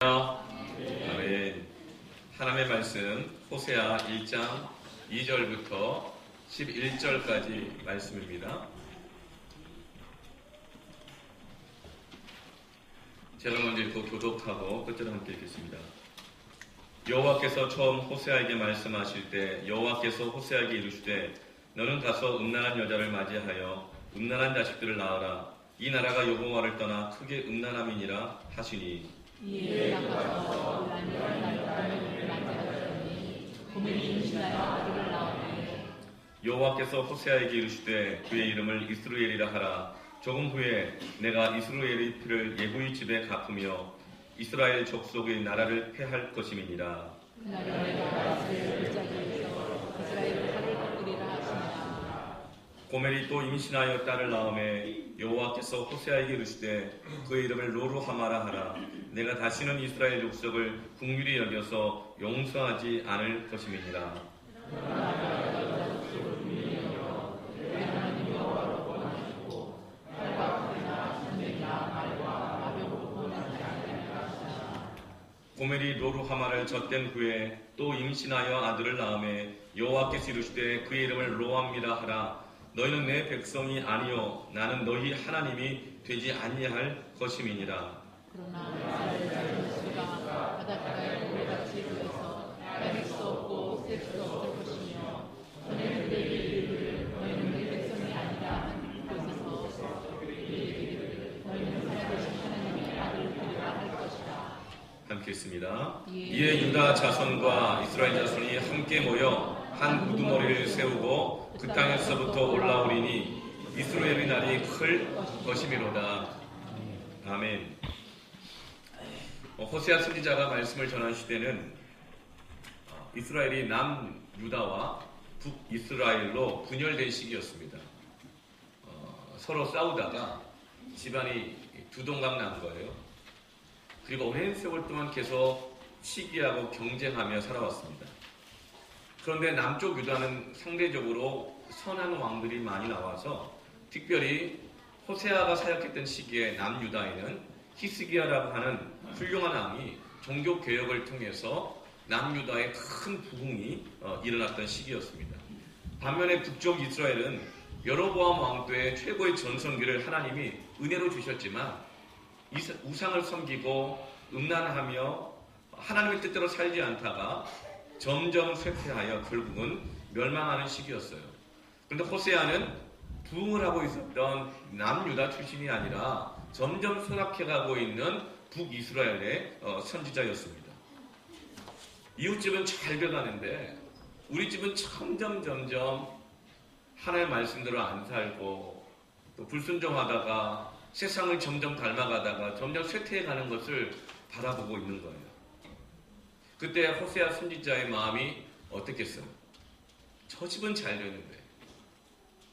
아멘. 하나님의 말씀 호세아 1장 2절부터 11절까지 말씀입니다. 제가 먼저 읽고 교독하고 끝으로 함께 읽겠습니다. 여호와께서 처음 호세아에게 말씀하실 때 여호와께서 호세아에게 이르시되 너는 가서 음란한 여자를 맞이하여 음란한 자식들을 낳으라. 이 나라가 여호와를 떠나 크게 음란함이니라 하시니 이에 나가서 음란한 여자를 맞이하더니 고멜이 임신하여 아들을 낳았네. 여호와께서 호세아에게 이르시되 그의 이름을 이스루엘이라 하라. 조금 후에 내가 이스루엘의 피를 예후의 집에 갚으며 이스라엘 족속의 나라를 패할 것임이니라. 그날에 내가 이스라엘 골짜기에서 이스라엘을 칼을 꺾으리라 하시니라. 고멜이 또 임신하여 딸을 낳음에 여호와께서 호세아에게 이르시되 그의 이름을 로루하마라 하라. 내가 다시는 이스라엘 족속을 긍휼히 여겨서 용서하지 않을 것임이니라. 고멜이 로루하마를 젖댄 후에 또 임신하여 아들을 낳음에 여호와께서 이르시되 그의 이름을 로암미라 하라. 너희는 내 백성이 아니요 나는 너희 하나님이 되지 아니할 것임이니라. 그러나 이스라엘 자손수가 바닷가에 모래같이 모여서 나릴 수 없고 셀 수 없을 것이며 너희는 그들에게 이르기를 너희는 내 백성이 아니라 한 곳에서 그들에게 이르기를 너희는 살아계신 하나님의 아들들이라 할 것이다. 함께 있습니다. 이에 유다 자손과 이스라엘 자손이 함께 모여 한 우두머리를 세우고 그 땅에서부터 올라오리니 이스라엘의 날이 클 것이미로다. 아멘. 호세아 선지자가 말씀을 전한 시대는 이스라엘이 남유다와 북이스라엘로 분열된 시기였습니다. 서로 싸우다가 집안이 두동강 난 거예요. 그리고 오랜 세월 동안 계속 시기하고 경쟁하며 살아왔습니다. 그런데 남쪽 유다는 상대적으로 선한 왕들이 많이 나와서 특별히 호세아가 사역했던 시기에 남유다에는 히스기야라고 하는 훌륭한 왕이 종교개혁을 통해서 남유다에 큰 부흥이 일어났던 시기였습니다. 반면에 북쪽 이스라엘은 여로보암 왕 때의 최고의 전성기를 하나님이 은혜로 주셨지만 우상을 섬기고 음란하며 하나님의 뜻대로 살지 않다가 점점 쇠퇴하여 결국은 멸망하는 시기였어요. 그런데 호세아는 부흥을 하고 있었던 남유다 출신이 아니라 점점 쇠락해가고 있는 북이스라엘의 선지자였습니다. 이웃집은 잘 돼가는데 우리 집은 점점 하나님의 말씀대로 안 살고 또 불순종하다가 세상을 점점 닮아가다가 점점 쇠퇴해가는 것을 바라보고 있는 거예요. 그때 호세아 선지자의 마음이 어떻겠어요? 저 집은 잘 되는데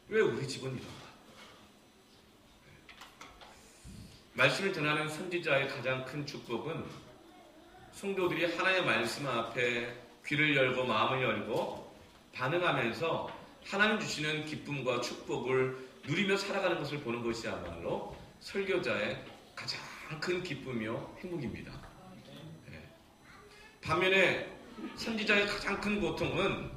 왜 우리 집은 이런가? 말씀을 전하는 선지자의 가장 큰 축복은 성도들이 하나님의 말씀 앞에 귀를 열고 마음을 열고 반응하면서 하나님 주시는 기쁨과 축복을 누리며 살아가는 것을 보는 것이야말로 설교자의 가장 큰 기쁨이요 행복입니다. 반면에 선지자의 가장 큰 고통은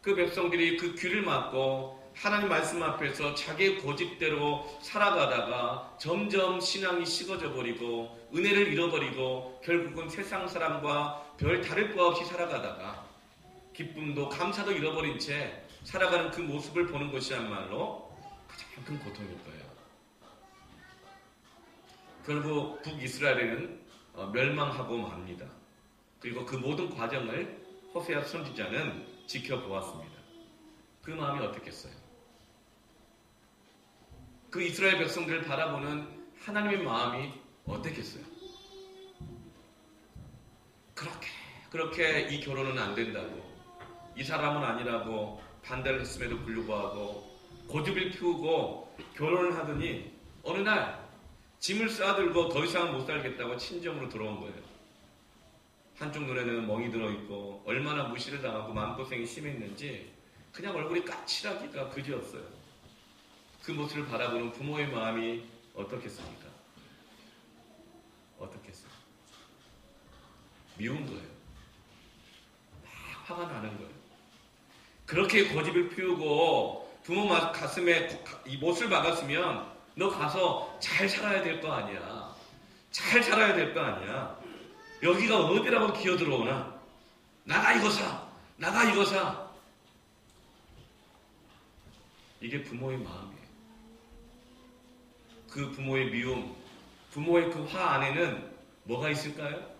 그 백성들이 그 귀를 막고 하나님 말씀 앞에서 자기의 고집대로 살아가다가 점점 신앙이 식어져 버리고 은혜를 잃어버리고 결국은 세상 사람과 별 다를 바 없이 살아가다가 기쁨도 감사도 잃어버린 채 살아가는 그 모습을 보는 것이야말로 가장 큰 고통일 거예요. 결국 북이스라엘은 멸망하고 맙니다. 그리고 그 모든 과정을 호세아 선지자는 지켜보았습니다. 그 마음이 어떻겠어요? 그 이스라엘 백성들을 바라보는 하나님의 마음이 어떻겠어요? 그렇게 이 결혼은 안 된다고, 이 사람은 아니라고 반대를 했음에도 불구하고 고집을 피우고 결혼을 하더니 어느 날 짐을 싸들고 더 이상은 못 살겠다고 친정으로 들어온 거예요. 한쪽 눈에는 멍이 들어있고 얼마나 무시를 당하고 마음고생이 심했는지 그냥 얼굴이 까칠하기가 그지였어요. 그 모습을 바라보는 부모의 마음이 어떻겠습니까? 어떻겠어요? 미운 거예요. 막 화가 나는 거예요. 그렇게 고집을 피우고 부모 가슴에 이 못을 박았으면 너 가서 잘 살아야 될 거 아니야. 잘 살아야 될 거 아니야. 여기가 어디라고 기어들어오나? 나가 이거 사! 나가 이거 사! 이게 부모의 마음이에요. 그 부모의 미움, 부모의 그 화 안에는 뭐가 있을까요?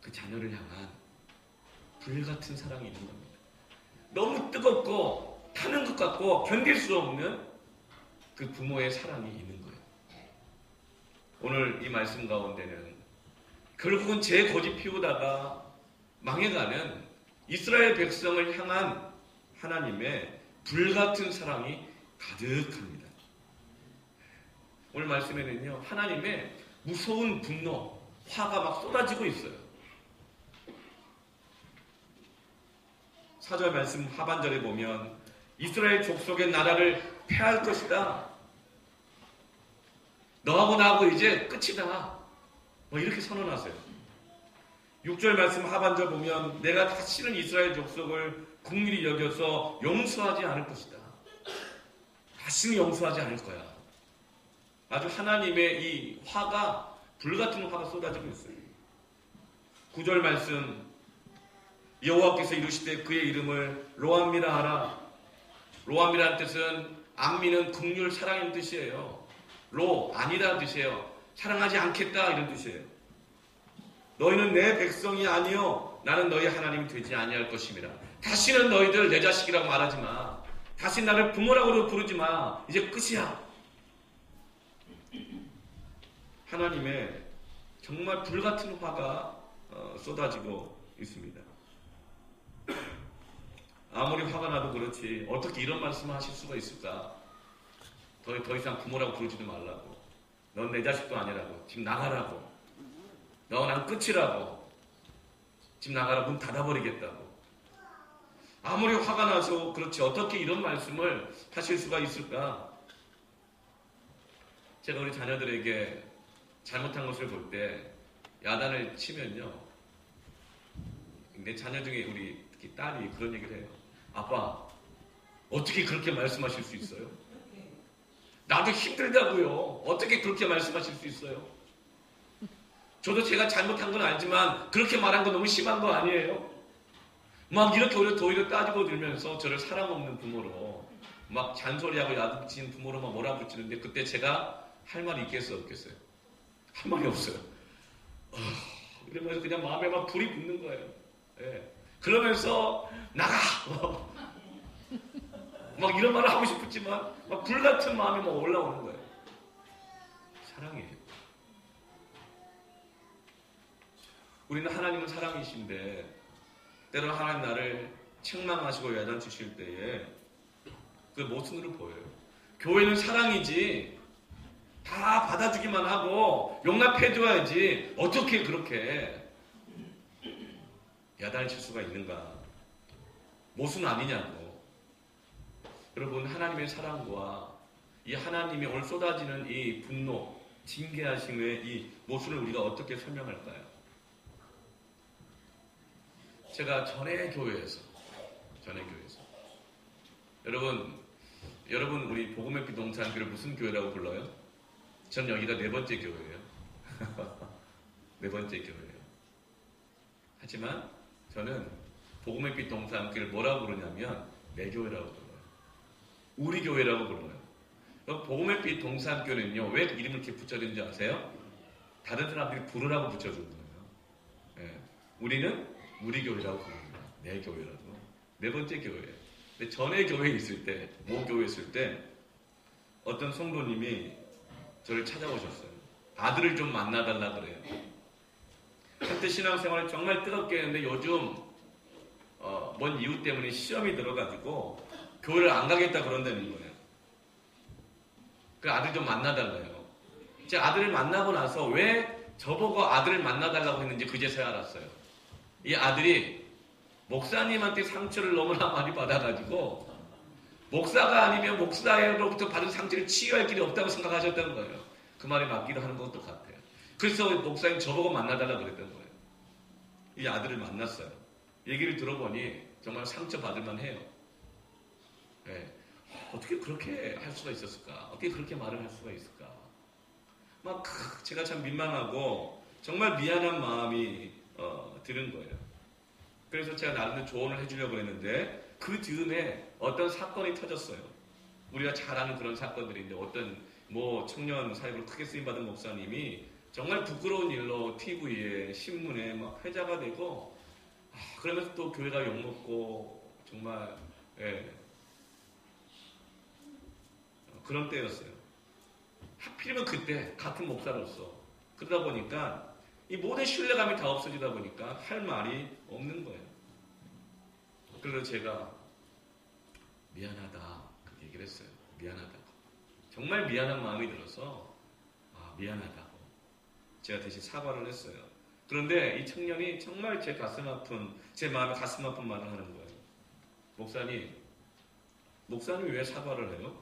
그 자녀를 향한 불같은 사랑이 있는 겁니다. 너무 뜨겁고 타는 것 같고 견딜 수 없는 그 부모의 사랑이 있는 거예요. 오늘 이 말씀 가운데는 결국은 제 고집 피우다가 망해가는 이스라엘 백성을 향한 하나님의 불같은 사랑이 가득합니다. 오늘 말씀에는요, 하나님의 무서운 분노, 화가 막 쏟아지고 있어요. 4절 말씀 하반절에 보면 이스라엘 족속의 나라를 패할 것이다. 너하고 나하고 이제 끝이다. 뭐 이렇게 선언하세요. 6절 말씀 하반절 보면 내가 다시는 이스라엘 족속을 긍휼히 여겨서 용서하지 않을 것이다. 다시는 용서하지 않을 거야. 아주 하나님의 이 화가 불같은 화가 쏟아지고 있어요. 9절 말씀 여호와께서 이르시되 그의 이름을 로암미라 하라. 로암미라는 뜻은 암미는 긍휼 사랑인 뜻이에요. 로 아니라는 뜻이에요. 사랑하지 않겠다 이런 뜻이에요. 너희는 내 백성이 아니요 나는 너희 하나님이 되지 아니할 것임이라. 다시는 너희들 내 자식이라고 말하지 마. 다시 나를 부모라고 부르지 마. 이제 끝이야. 하나님의 정말 불같은 화가 쏟아지고 있습니다. 아무리 화가 나도 그렇지 어떻게 이런 말씀을 하실 수가 있을까? 더 이상 부모라고 부르지도 말라고. 넌 내 자식도 아니라고. 지금 나가라고. 너 난 끝이라고. 지금 나가라. 문 닫아버리겠다고. 아무리 화가 나서 그렇지 어떻게 이런 말씀을 하실 수가 있을까? 제가 우리 자녀들에게 잘못한 것을 볼 때 야단을 치면요, 내 자녀 중에 우리 특히 딸이 그런 얘기를 해요. 아빠, 어떻게 그렇게 말씀하실 수 있어요? 나도 힘들다고요. 어떻게 그렇게 말씀하실 수 있어요? 저도 제가 잘못한 건 알지만 그렇게 말한 건 너무 심한 거 아니에요? 막 이렇게 오히려 따지고 들면서 저를 사랑 없는 부모로 막 잔소리하고 야단치는 부모로 막 몰아붙이는데 그때 제가 할 말이 있겠어요? 없겠어요? 할 말이 없어요. 이러면서 그냥 마음에 막 불이 붙는 거예요. 예. 그러면서 나가! 막 이런 말을 하고 싶었지만 막 불같은 마음이 막 올라오는 거예요. 사랑이에요. 우리는 하나님은 사랑이신데 때로 하나님 나를 책망하시고 야단치실 때에 그 모순으로 보여요. 교회는 사랑이지 다 받아주기만 하고 용납해줘야지 어떻게 그렇게 야단을 칠 수가 있는가. 모순 아니냐고. 여러분, 하나님의 사랑과 이 하나님이 오늘 쏟아지는 이 분노, 징계하심의 이 모순을 우리가 어떻게 설명할까요? 제가 전에 교회에서 여러분 우리 복음의 빛 동산교를 무슨 교회라고 불러요? 전 여기가 네 번째 교회예요. 네 번째 교회예요. 하지만 저는 복음의 빛 동산교를 뭐라고 부르냐면 내 교회라고 불러요. 우리 교회라고 불러요. 복음의 빛 동산교는요, 왜 이름을 이렇게 붙여졌는지 아세요? 다른 사람들이 부르라고 붙여준 거예요. 예. 우리는 우리 교회라고 부릅니다. 내 교회라고. 네 번째 교회예요. 근데 전에 교회에 있을 때, 모교회에 있을 때 어떤 성도님이 저를 찾아오셨어요. 아들을 좀 만나달라 그래요. 한때 신앙생활을 정말 뜨겁게 했는데 요즘 뭔 이유 때문에 시험이 들어가지고 교회를 안 가겠다 그런다는 거예요. 그 아들 좀 만나달라요. 제 아들을 만나고 나서 왜 저보고 아들을 만나달라고 했는지 그제서야 알았어요. 이 아들이 목사님한테 상처를 너무나 많이 받아가지고 목사가 아니면 목사로부터 받은 상처를 치유할 길이 없다고 생각하셨다는 거예요. 그 말이 맞기도 하는 것도 같아요. 그래서 목사님 저보고 만나달라고 그랬던 거예요. 이 아들을 만났어요. 얘기를 들어보니 정말 상처받을 만해요. 네. 어떻게 그렇게 할 수가 있었을까? 어떻게 그렇게 말을 할 수가 있을까? 막 제가 참 민망하고 정말 미안한 마음이 드는 거예요. 그래서 제가 나름대로 조언을 해주려고 했는데 그 즈음에 어떤 사건이 터졌어요. 우리가 잘 아는 그런 사건들인데 어떤 청년 사역으로 크게 쓰임받은 목사님이 정말 부끄러운 일로 TV에 신문에 막 회자가 되고 그러면서 또 교회가 욕먹고 정말 그런 때였어요. 하필이면 그때 같은 목사로서 그러다 보니까 이 모든 신뢰감이 다 없어지다 보니까 할 말이 없는 거예요. 그래서 제가 미안하다 그렇게 얘기를 했어요. 미안하다고. 정말 미안한 마음이 들어서 미안하다고 제가 대신 사과를 했어요. 그런데 이 청년이 정말 제 마음에 가슴 아픈 말을 하는 거예요. 목사님 왜 사과를 해요?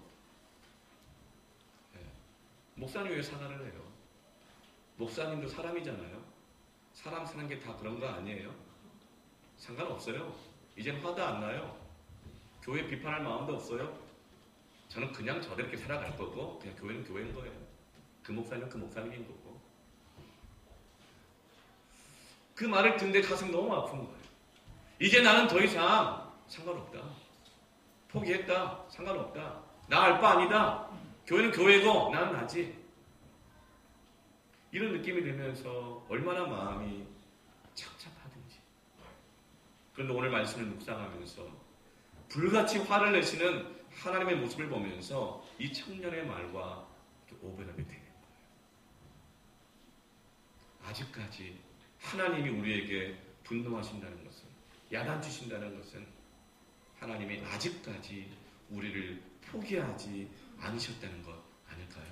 목사님 왜 사과를 해요? 목사님도 사람이잖아요. 사람 사는 게 다 그런 거 아니에요? 상관없어요. 이젠 화도 안 나요. 교회 비판할 마음도 없어요. 저는 그냥 저대로 이렇게 살아갈 거고 그냥 교회는 교회인 거예요. 그 목사님은 그 목사님인 거고. 그 말을 듣는데 가슴이 너무 아픈 거예요. 이제 나는 더 이상 상관없다. 포기했다. 상관없다. 나 알 바 아니다. 교회는 교회고 나는 나지. 이런 느낌이 들면서 얼마나 마음이 착잡하든지. 그런데 오늘 말씀을 묵상하면서 불같이 화를 내시는 하나님의 모습을 보면서 이 청년의 말과 오변하게 되는 거예요. 아직까지 하나님이 우리에게 분노하신다는 것은, 야단치신다는 것은 하나님이 아직까지 우리를 포기하지 않으셨다는 것 아닐까요?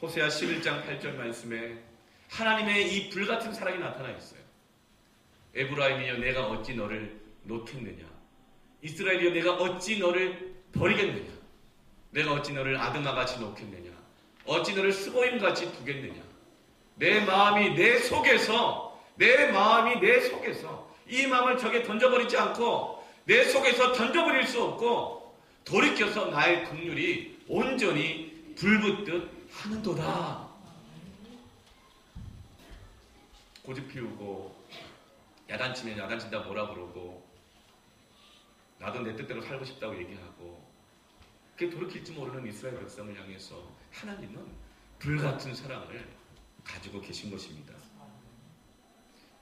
호세아 11장 8절 말씀에 하나님의 이 불같은 사랑이 나타나 있어요. 에브라임이여 내가 어찌 너를 놓겠느냐. 이스라엘이여 내가 어찌 너를 버리겠느냐. 내가 어찌 너를 아드마같이 놓겠느냐. 어찌 너를 스보임같이 두겠느냐. 내 마음이 내 속에서 이 마음을 저게 던져버리지 않고 내 속에서 던져버릴 수 없고 돌이켜서 나의 긍휼이 온전히 불붙듯 하는도다. 고집 피우고 야단치면 야단친다 뭐라 그러고 나도 내 뜻대로 살고 싶다고 얘기하고 그게 돌이킬지 모르는 이스라엘 백성을 향해서 하나님은 불같은 사랑을 가지고 계신 것입니다.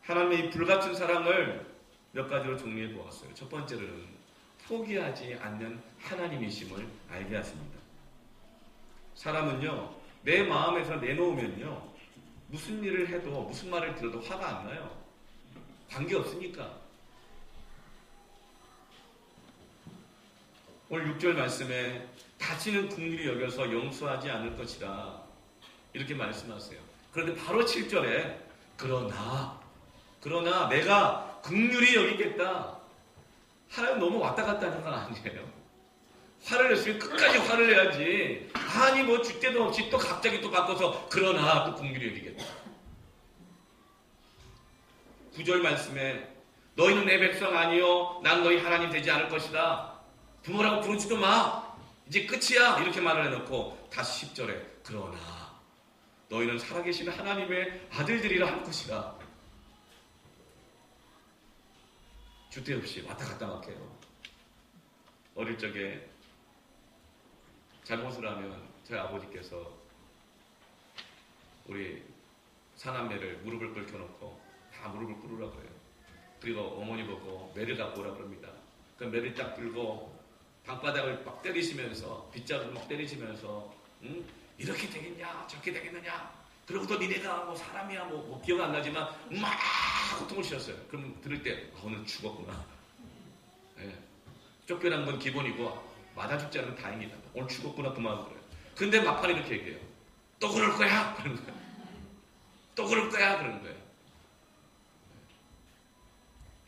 하나님의 이 불같은 사랑을 몇 가지로 정리해 보았어요. 첫 번째로는 포기하지 않는 하나님이심을 알게 하십니다. 사람은요, 내 마음에서 내놓으면요, 무슨 일을 해도 무슨 말을 들어도 화가 안 나요. 관계없으니까. 오늘 6절 말씀에 다시는 긍휼히 여겨서 용서하지 않을 것이라 이렇게 말씀하세요. 그런데 바로 7절에 그러나 내가 긍휼히 여기겠다. 하나님 너무 왔다 갔다 하는 건 아니에요. 화를 냈으면 끝까지 화를 내야지. 아니 뭐 줏대도 없이 또 갑자기 또 바꿔서 그러나 또 긍휼히 여기겠다. 9절 말씀에 너희는 내 백성 아니요 난 너희 하나님 되지 않을 것이다. 부모라고 부르지도 마. 이제 끝이야. 이렇게 말을 해놓고 다시 10절에 그러나 너희는 살아계신 하나님의 아들들이라 할 것이다. 줏대 없이 왔다 갔다 막 해요. 어릴 적에 잘못을 하면 저희 아버지께서 우리 사남매를 무릎을 꿇혀놓고 다 무릎을 꿇으라고 그래요. 그리고 어머니 보고 매를 갖고 오라 그럽니다. 그 매를 딱 들고 방바닥을 막 때리시면서 빗자루를 막 때리시면서 이렇게 되겠냐 저렇게 되겠느냐 그러고도 니네가 뭐 사람이야 뭐 기억 안 나지만 막 고통을 주셨어요. 그럼 들을 때 오늘 죽었구나. 네. 쫓겨난 건 기본이고 맞아 죽지 않으면 다행이다. 오늘 죽었구나 그 마음 그래요. 근데 막판 이렇게 얘기해요. 또 그럴 거야 그러는 거예요. 또 그럴 거야 그러는 거예요.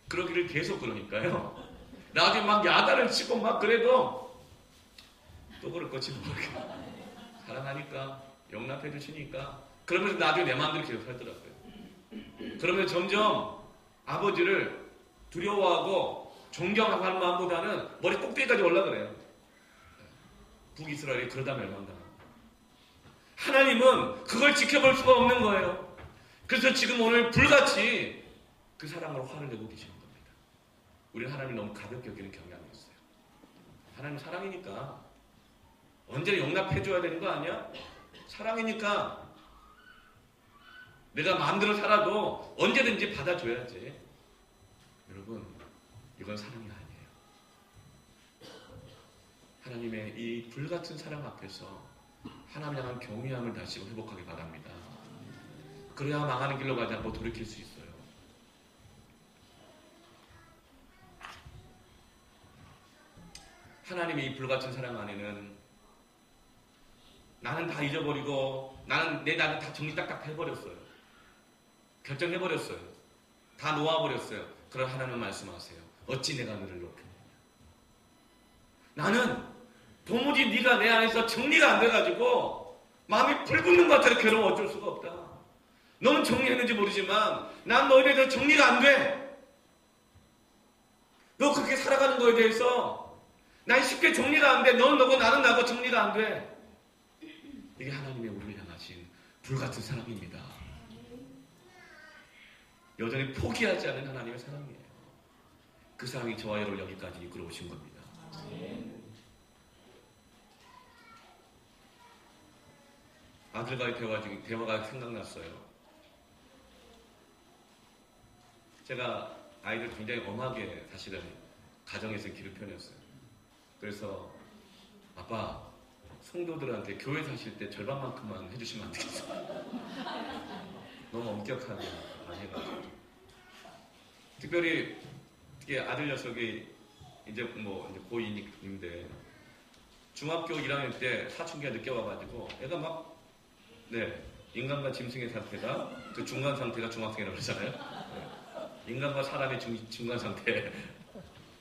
그러기를 계속 그러니까요. 나중에 막 야단을 치고 막 그래도 또 그럴 거지 모르겠어. 사랑하니까 용납해 주시니까 그러면서 나중에 내 마음대로 계속 살더라고요. 그러면 점점 아버지를 두려워하고 존경하고 하는 마음보다는 머리 꼭대기까지 올라가래요. 북이스라엘이 그러다 멸망당합니다. 하나님은 그걸 지켜볼 수가 없는 거예요. 그래서 지금 오늘 불같이 그 사랑으로 화를 내고 계시는 겁니다. 우리는 하나님을 너무 가볍게 여기는 경향이 있어요. 하나님 사랑이니까 언제나 용납해줘야 되는 거 아니야? 사랑이니까 내가 마음대로 살아도 언제든지 받아줘야지. 여러분, 이건 사랑이 아니에요. 하나님의 이 불같은 사랑 앞에서 하나님 향한 경외함을 다시 회복하기 바랍니다. 그래야 망하는 길로 가지 않고 돌이킬 수 있어요. 하나님의 이 불같은 사랑 안에는 나는 다 잊어버리고 나는 다 정리 딱딱 해버렸어요. 결정해버렸어요. 다 놓아버렸어요. 그럼 하나님 말씀하세요. 어찌 내가 너를 높였느냐. 나는 도무지 네가 내 안에서 정리가 안 돼가지고 마음이 불붙는 것 같아. 괴로워 어쩔 수가 없다. 너는 정리했는지 모르지만 난 너에 대해서 정리가 안 돼. 너 그렇게 살아가는 거에 대해서 난 쉽게 정리가 안 돼. 너는 너고 나는 나고 정리가 안 돼. 이게 하나님의 우리를 향하신 불같은 사랑입니다. 여전히 포기하지 않은 하나님의 사랑이에요. 그 사랑이 저와 여러분을 여기까지 이끌어 오신 겁니다. 아들과의 대화가 생각났어요. 제가 아이들 굉장히 엄하게 사실은 가정에서 길을 펴냈어요. 그래서 아빠, 성도들한테 교회 사실 때 절반만큼만 해주시면 안 되겠어요? 너무 엄격하게 많이 해가지고. 특별히 아들 녀석이 이제 고2인데 중학교 1학년 때 사춘기가 늦게 와가지고 애가 막 인간과 짐승의 상태가 그 중간 상태가 중학생이라고 그러잖아요. 인간과 사람의 중간 상태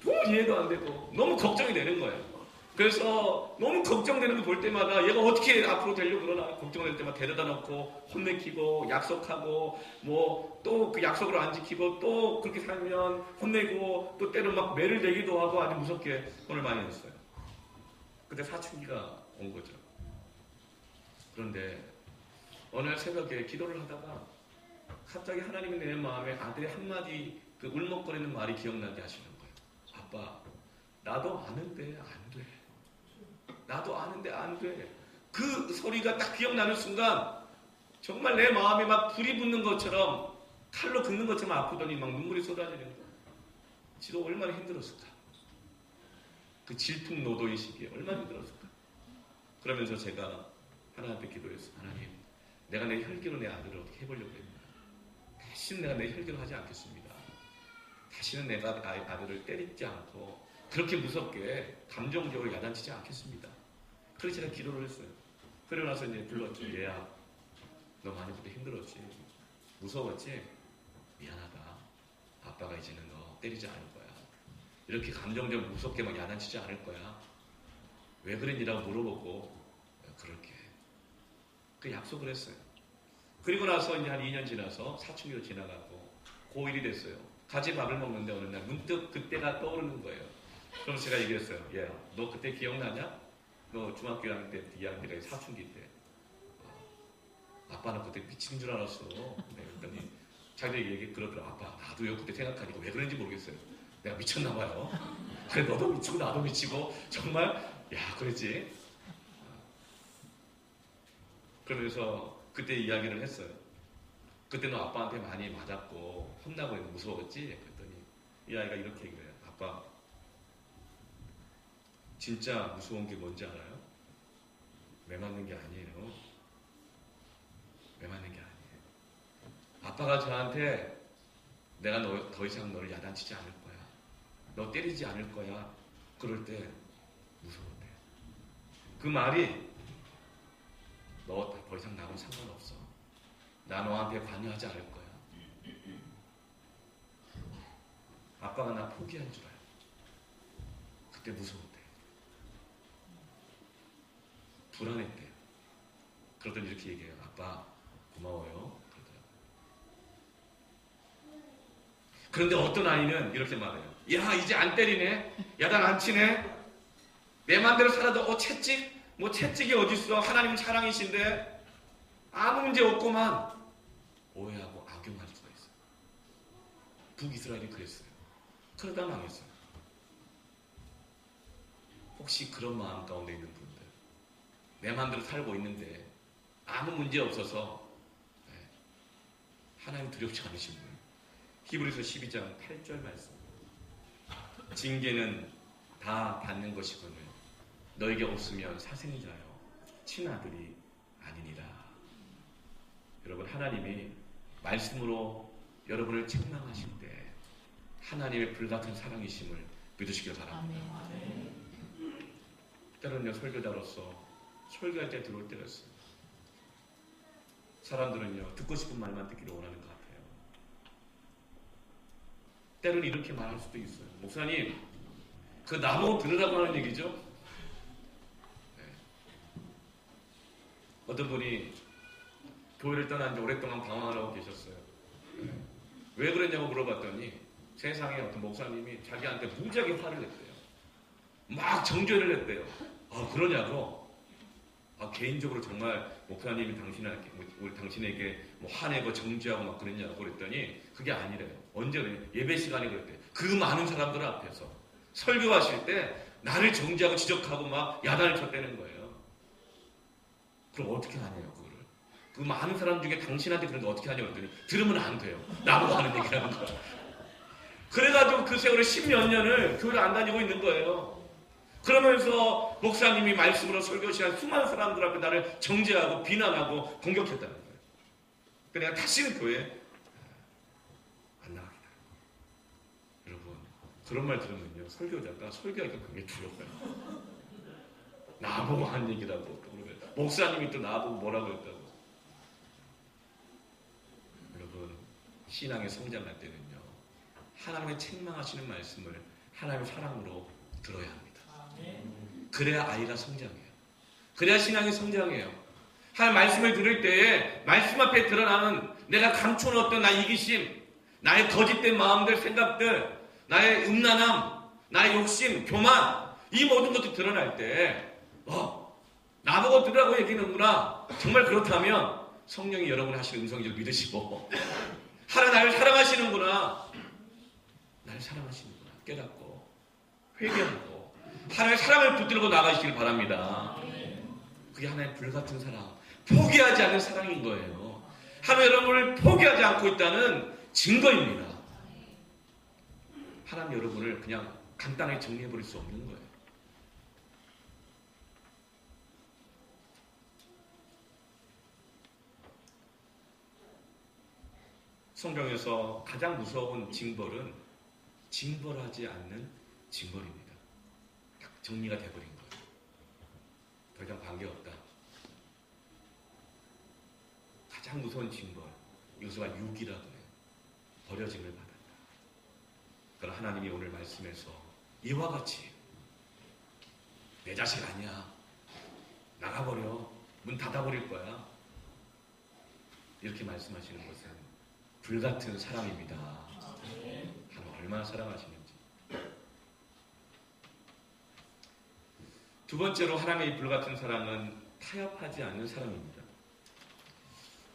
도무지 이해도 안 되고 너무 걱정이 되는 거예요. 그래서 너무 걱정되는 거 볼 때마다 얘가 어떻게 앞으로 되려고 그러나 걱정될 때마다 데려다 놓고 혼내키고 약속하고 뭐 또 그 약속을 안 지키고 또 그렇게 살면 혼내고 또 때로 막 매를 내기도 하고 아주 무섭게 혼을 많이 냈어요. 그때 사춘기가 온 거죠. 그런데 어느 날 새벽에 기도를 하다가 갑자기 하나님이 내 마음에 아들의 한마디 그 울먹거리는 말이 기억나게 하시는 거예요. 아빠, 나도 아는데 안 돼. 나도 아는데 안 돼. 그 소리가 딱 기억나는 순간 정말 내 마음에 막 불이 붙는 것처럼 칼로 긋는 것처럼 아프더니 막 눈물이 쏟아지는 거예요. 지도 얼마나 힘들었을까. 그 질풍노도의 시기에 얼마나 힘들었을까. 그러면서 제가 하나님 앞에 기도했어요. 하나님, 내가 내 혈기로 내 아들을 어떻게 해보려고 했나. 다시는 내가 내 혈기로 하지 않겠습니다. 다시는 내가 아들을 때리지 않고 그렇게 무섭게 감정적으로 야단치지 않겠습니다. 그래서 제가 기도를 했어요. 그러고 나서 이제 불렀죠. 얘야, 너 많이 그때 힘들었지? 무서웠지? 미안하다. 아빠가 이제는 너 때리지 않을 거야. 이렇게 감정적으로 무섭게 막 야단치지 않을 거야. 왜 그랬니라고 물어보고 그렇게 그 약속을 했어요. 그리고 나서 이제 한 2년 지나서 사춘기로 지나가고 고1이 됐어요. 같이 밥을 먹는데 어느 날 문득 그때가 떠오르는 거예요. 그럼 제가 얘기했어요. 야, 너 그때 기억나냐? 너 중학교 1학년 때 2학년 때 사춘기 때 아빠는 그때 미친 줄 알았어. 그랬더니 자기들이 얘기 그러더라. 아빠, 나도요 그때 생각하니까 왜 그런지 모르겠어요. 내가 미쳤나 봐요. 그래, 너도 미치고 나도 미치고 정말 야, 그랬지. 그러면서 그때 이야기를 했어요. 그때 너 아빠한테 많이 맞았고 혼나고 무서웠지? 그랬더니 이 아이가 이렇게 얘기해요. 아빠, 진짜 무서운 게 뭔지 알아요? 매 맞는 게 아니에요. 매 맞는 게 아니에요. 아빠가 저한테 내가 더 이상 너를 야단치지 않을 거야. 너 때리지 않을 거야. 그럴 때 무서웠대. 그 말이 너 더 이상 나하고는 상관없어. 나 너한테 관여하지 않을 거야. 아빠가 나 포기한 줄 알아. 그때 무서웠대. 불안했대. 그러더니 이렇게 얘기해요. 아빠 고마워요. 그러더라고요. 그런데 어떤 아이는 이렇게 말해요. 야 이제 안 때리네. 야단 안 치네. 내 맘대로 살아도 채찍? 뭐 채찍이 어딨어. 하나님 사랑이신데 아무 문제 없구만. 오해하고 악용할 수가 있어요. 북이스라엘이 그랬어요. 그러다 망했어요. 혹시 그런 마음 가운데 있는 분들, 내 마음대로 살고 있는데 아무 문제 없어서 하나님 두렵지 않으신 분, 히브리서 12장 8절 말씀. 징계는 다 받는 것이거늘 너에게 없으면 사생이자요 친아들이 아니니라. 여러분, 하나님이 말씀으로 여러분을 책망하실 때 하나님의 불같은 사랑이심을 믿으시길 바랍니다. 아멘. 때로는요, 설교자로서 설교할 때 들어올 때가 있어요. 사람들은요, 듣고 싶은 말만 듣기를 원하는 것 같아요. 때로는 이렇게 말할 수도 있어요. 목사님, 그 나보고 들으라고 하는 얘기죠? 네. 어떤 분이 교회를 떠난 지 오랫동안 방황을 하고 계셨어요. 네. 왜 그랬냐고 물어봤더니 세상에 어떤 목사님이 자기한테 무지하게 화를 냈대요. 막 정죄를 했대요. 아, 그러냐고? 아, 개인적으로 정말 목사님이 당신에게 뭐 화내고 정죄하고 막 그랬냐고 그랬더니 그게 아니래요. 언제 그래요? 예배 시간에 그랬대요. 그 많은 사람들 앞에서 설교하실 때 나를 정죄하고 지적하고 막 야단을 쳤다는 거예요. 그럼 어떻게 하냐고, 그거를. 그 많은 사람 중에 당신한테 그런 거 어떻게 하냐고 그랬더니 들으면 안 돼요. 나보고 하는 얘기라는 거예요. 그래가지고 그 세월에 10몇 년을 교회를 안 다니고 있는 거예요. 그러면서 목사님이 말씀으로 설교시한 수많은 사람들 앞에 나를 정죄하고 비난하고 공격했다는 거예요. 그래서 내가 다시는 교회에 안 나가겠다. 여러분, 그런 말 들으면요, 설교자가 설교하기가 굉장히 두려워요. 나보고 한 얘기라고 또 그러면 목사님이 또 나보고 뭐라고 했다고. 여러분, 신앙의 성장할 때는요, 하나님의 책망하시는 말씀을 하나님의 사랑으로 들어야 합니다. 그래야 아이가 성장해요. 그래야 신앙이 성장해요. 하나님 말씀을 들을 때에 말씀 앞에 드러나는 내가 감춰놓았던 나의 이기심, 나의 거짓된 마음들, 생각들, 나의 음란함, 나의 욕심, 교만, 이 모든 것들이 드러날 때 나보고 들으라고 얘기하는구나. 정말 그렇다면 성령이 여러분이 하시는 음성을 믿으시고 하나님 나를 사랑하시는구나. 나를 사랑하시는구나 깨닫고 회개하고 하나님의 사랑을 붙들고 나가시길 바랍니다. 그게 하나님의 불같은 사랑, 포기하지 않는 사랑인 거예요. 하나님 여러분을 포기하지 않고 있다는 증거입니다. 하나님 여러분을 그냥 간단하게 정리해버릴 수 없는 거예요. 성경에서 가장 무서운 징벌은 징벌하지 않는 징벌입니다. 딱 정리가 돼버린 거예요. 더 이상 관계없다. 가장 무서운 징벌, 이것을 유기라고 해요. 버려짐을 받았다. 그러나 하나님이 오늘 말씀에서 이와 같이 내 자식 아니야, 나가버려, 문 닫아버릴 거야, 이렇게 말씀하시는 것은 불같은 사랑입니다. 하나님 얼마나 사랑하시는지. 두 번째로 하나님의 불같은 사랑은 타협하지 않는 사랑입니다.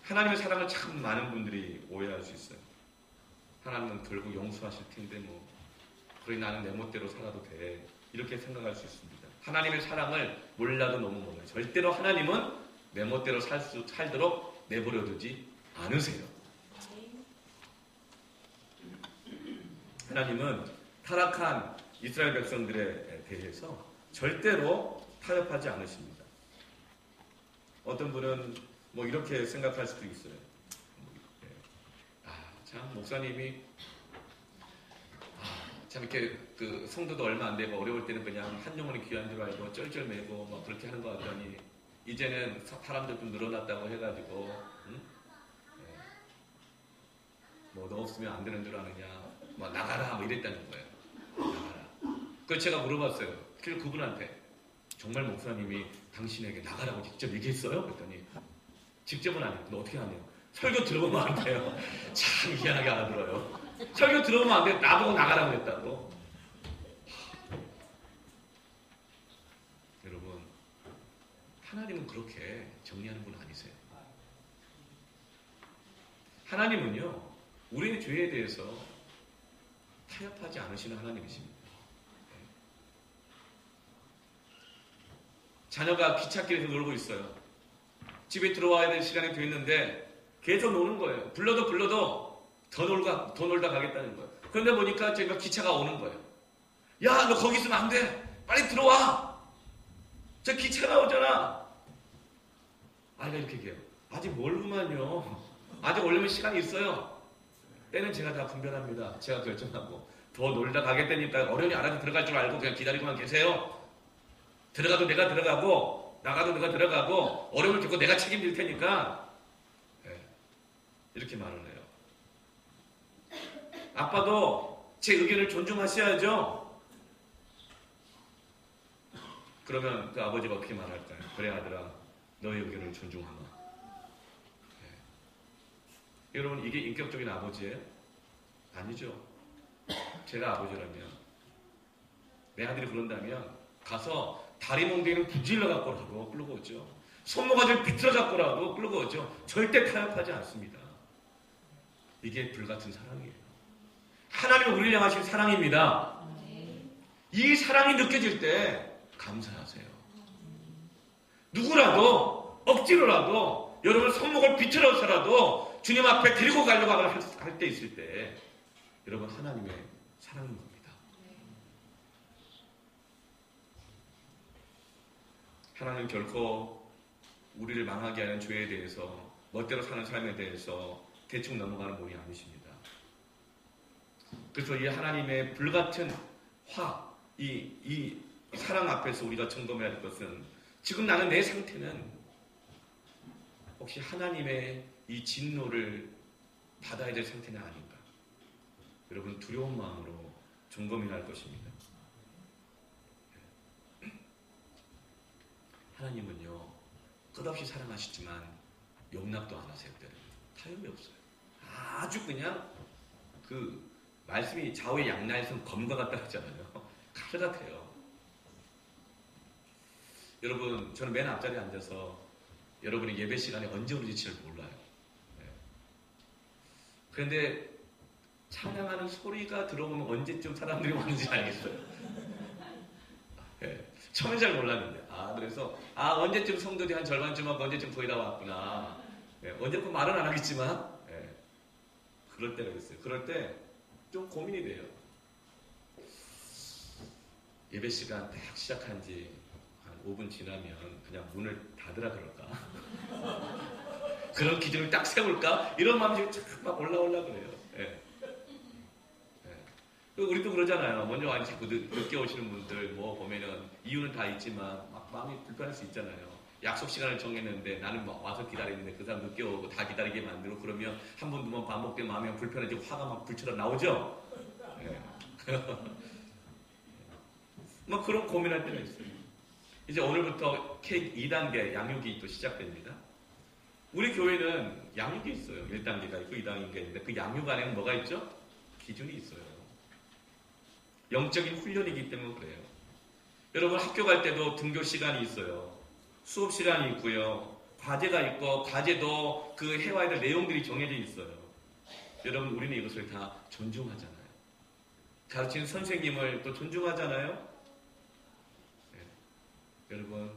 하나님의 사랑을 참 많은 분들이 오해할 수 있어요. 하나님은 결국 용서하실 텐데 그래 나는 내 멋대로 살아도 돼, 이렇게 생각할 수 있습니다. 하나님의 사랑을 몰라도 너무 몰라요. 절대로 하나님은 내 멋대로 살도록 내버려두지 않으세요. 하나님은 타락한 이스라엘 백성들에 대해서 절대로 타협하지 않으십니다. 어떤 분은 이렇게 생각할 수도 있어요. 참 목사님이 참 이렇게 그 성도도 얼마 안 되고 어려울 때는 그냥 한 영혼이 귀한 줄 알고 쩔쩔매고 그렇게 하는 것 같더니 이제는 사람들 좀 늘어났다고 해가지고 너 없으면 안 되는 줄 아느냐, 나가라 이랬다는 거예요. 나가라. 그래서 제가 물어봤어요. 그분한테 정말 목사님이 당신에게 나가라고 직접 얘기했어요? 그랬더니 직접은 안 해요. 근데 어떻게 하네요? 설교 들어보면 안 돼요. 참 희한하게 알아들어요. 설교 들어보면 안 돼요. 나보고 나가라고 그랬다고. 여러분, 하나님은 그렇게 정리하는 분 아니세요. 하나님은요, 우리의 죄에 대해서 타협하지 않으시는 하나님이십니다. 자녀가 기찻길에서 놀고 있어요. 집에 들어와야 될 시간이 됐는데 계속 노는 거예요. 불러도 더 놀다 가겠다는 거예요. 그런데 보니까 제가 기차가 오는 거예요. 야, 너 거기 있으면 안 돼. 빨리 들어와. 저 기차가 오잖아. 아이가 이렇게 얘기해요. 아직 멀구만요. 아직 오려면 시간이 있어요. 때는 제가 다 분별합니다. 제가 결정하고 더 놀다 가겠다니까 어련히 알아서 들어갈 줄 알고 그냥 기다리고만 계세요. 들어가도 내가 들어가고 나가도 내가 들어가고 어려움을 겪고 내가 책임질 테니까. 네. 이렇게 말을 해요. 아빠도 제 의견을 존중하셔야죠. 그러면 그 아버지가 어떻게 말할까요? 그래 아들아, 너의 의견을 존중하마. 네. 여러분, 이게 인격적인 아버지예요? 아니죠. 제가 아버지라면 내 아들이 그런다면 가서 다리 몽둥이를 부질러 갖고라도 끌고 오죠. 손모가지를 비틀어 갖고라도 끌고 오죠. 절대 타협하지 않습니다. 이게 불같은 사랑이에요. 하나님은 우리를 향하신 사랑입니다. 이 사랑이 느껴질 때 감사하세요. 누구라도 억지로라도 여러분 손목을 비틀어서라도 주님 앞에 데리고 가려고 할 때 있을 때 여러분 하나님의 사랑인 겁니다. 하나님 결코 우리를 망하게 하는 죄에 대해서 멋대로 사는 삶에 대해서 대충 넘어가는 분이 아니십니다. 그래서 이 하나님의 불같은 이 사랑 앞에서 우리가 점검해야 할 것은 지금 나는 내 상태는 혹시 하나님의 이 진노를 받아야 될 상태는 아닌가? 여러분 두려운 마음으로 점검해야 할 것입니다. 하나님은요 끝없이 사랑하시지만 용납도 안 하세요. 타협이 없어요. 아주 그냥 그 말씀이 좌우의 양날선 검과 같다 하잖아요. 칼 같아요. 여러분 저는 맨 앞자리에 앉아서 여러분이 예배 시간에 언제 오는지 잘 몰라요. 네. 그런데 찬양하는 소리가 들어오면 언제쯤 사람들이 왔는지 알겠어요. 네. 처음엔 잘 몰랐는데 그래서 언제쯤 성도들이 한 절반쯤 하고 언제쯤 거의 다 왔구나. 네. 언제쯤 말은 안 하겠지만 네. 그럴 때가 있어요. 그럴 때 좀 고민이 돼요. 예배 시간 딱 시작한 지 한 5분 지나면 그냥 문을 닫으라 그럴까? 그런 기준을 딱 세울까? 이런 마음이 막 올라오려 그래요. 네. 네. 우리도 그러잖아요. 먼저 앉히고 늦게 오시는 분들 뭐 보면은 이유는 다 있지만 막 마음이 불편할 수 있잖아요. 약속 시간을 정했는데 나는 막 와서 기다리는데 그 사람 늦게 오고 다 기다리게 만들고 그러면 한 번, 두 번 반복된 마음이 불편해지고 화가 막 불처럼 나오죠? 네. 막 그런 고민할 때가 있어요. 이제 오늘부터 K 2단계 양육이 또 시작됩니다. 우리 교회는 양육이 있어요. 1단계가 있고 2단계가 있는데 그 양육 안에는 뭐가 있죠? 기준이 있어요. 영적인 훈련이기 때문에 그래요. 여러분 학교 갈 때도 등교 시간이 있어요. 수업 시간이 있고요. 과제가 있고 과제도 그 해와야 될 내용들이 정해져 있어요. 여러분 우리는 이것을 다 존중하잖아요. 가르치는 선생님을 또 존중하잖아요. 네. 여러분